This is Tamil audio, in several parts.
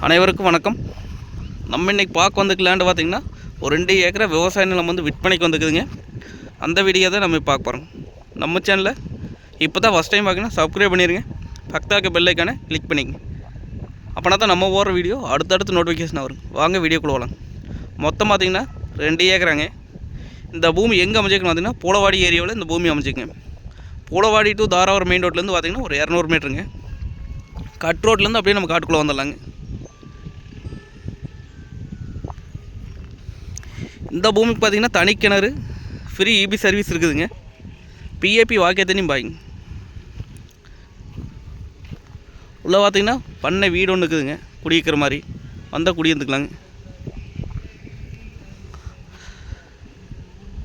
அனைவருக்கும் வணக்கம். நம்ம இன்றைக்கி பார்க்க வந்துக்கு லேண்டு பார்த்திங்கன்னா ஒரு 2 ஏக்கரை விவசாய நிலம் வந்து விற்பனைக்கு வந்துக்குதுங்க. அந்த வீடியோ தான் நம்ம பார்க்க போகிறோம். நம்ம சேனலில் இப்போ தான் ஃபஸ்ட் டைம் பார்க்கணும், சப்ஸ்கிரைப் பண்ணிடுங்க. பக்கத்தாக்க பெல் ஐக்கானை கிளிக் பண்ணிக்கங்க. அப்போனா தான் நம்ம போகிற வீடியோ அடுத்தடுத்து நோட்டிஃபிகேஷன் வரும். வாங்க வீடியோக்குள்ளே போகலாம். மொத்தம் பார்த்திங்கன்னா 2 ஏக்கராங்க. இந்த பூமி எங்கே அமைச்சிருக்குன்னு பார்த்திங்கன்னா பூலவாடி ஏரியாவில் இந்த பூமி அமைச்சிக்குங்க. பூலவாடி டு தாராவரம் மெயின் ரோட்லேருந்து பார்த்திங்கன்னா ஒரு 200 மீட்டருங்க. கட் ரோட்லேருந்து அப்படியே நம்ம காட்டுக்குள்ளே வந்துடலாங்க. இந்த பூமிக்கு பார்த்திங்கன்னா தனி கிணறு, ஃப்ரீ இபி சர்வீஸ் இருக்குதுங்க. பிஏபி வாக்கிய தண்ணியும் பாய்ங்க. உள்ளே பார்த்திங்கன்னா பண்ணை வீடு ஒன்று இருக்குதுங்க, குடியிருக்கிற மாதிரி வந்தால் குடியிருந்துக்கலாங்க.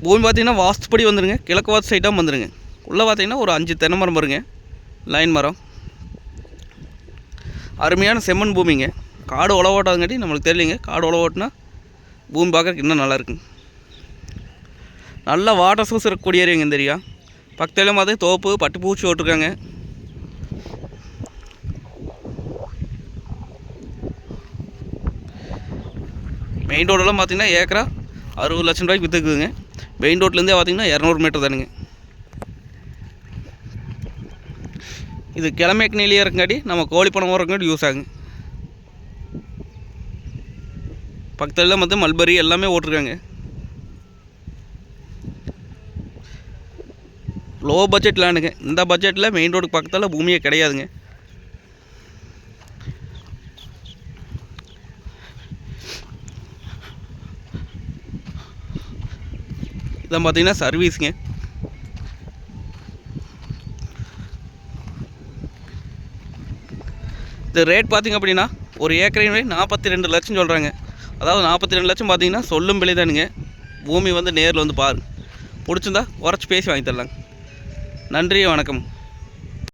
பூமி பார்த்திங்கன்னா வாஸ்துப்படி வந்துடுங்க, கிழக்கு வாஸ்து சைட்டாக வந்துடுங்க. உள்ளே பார்த்திங்கன்னா ஒரு 5 தென்னை மரம் வருங்க, லைன் மரம். அருமையான செம்மண் பூமிங்க. காடு உழவோட்டாதுங்காட்டி நம்மளுக்கு தெரியலைங்க. காடு உழவோட்டினா பூமி பார்க்குறதுக்கு இன்னும் நல்லா இருக்குங்க. நல்லா வாட்டர் சோர்ஸ் இருக்கக்கூடிய ஏரியாங்க இந்த ஏரியா. பக்கத்தில் மாதிரி தோப்பு பட்டு பூச்சி ஓட்டிருக்காங்க. மெயின் ரோடெல்லாம் பார்த்திங்கன்னா ஏக்கரா 60 லட்சம் ரூபாய்க்கு விற்றுக்குதுங்க. மெயின் ரோட்லேருந்தே பார்த்திங்கன்னா 200 மீட்டர் தானுங்க. இது கிழமைக்கு நிலையாக இருக்குங்காட்டி நம்ம கோழிப்பணம் வரங்காட்டி யூஸ் ஆகுங்க. பக்கத்தில் வந்து மல்பரி எல்லாமே ஓட்டிருக்காங்க. Low budget லேண்டுங்க. இந்த பட்ஜெட்டில் மெயின் ரோடுக்கு பக்கத்தில் பூமியே கிடையாதுங்க. இதான் பார்த்தீங்கன்னா சர்வீஸுங்க. இந்த ரேட் பார்த்திங்க அப்படின்னா ஒரு ஏக்கரையுமே 42 லட்சம் சொல்கிறாங்க. அதாவது 42 லட்சம் பார்த்திங்கன்னா சொல்லும் விலை தானுங்க. பூமி வந்து நேரில் வந்து பாருங்கள். பிடிச்சிருந்தா குறைச்சி பேசி வாங்கி தரலாங்க. நன்றி, வணக்கம்.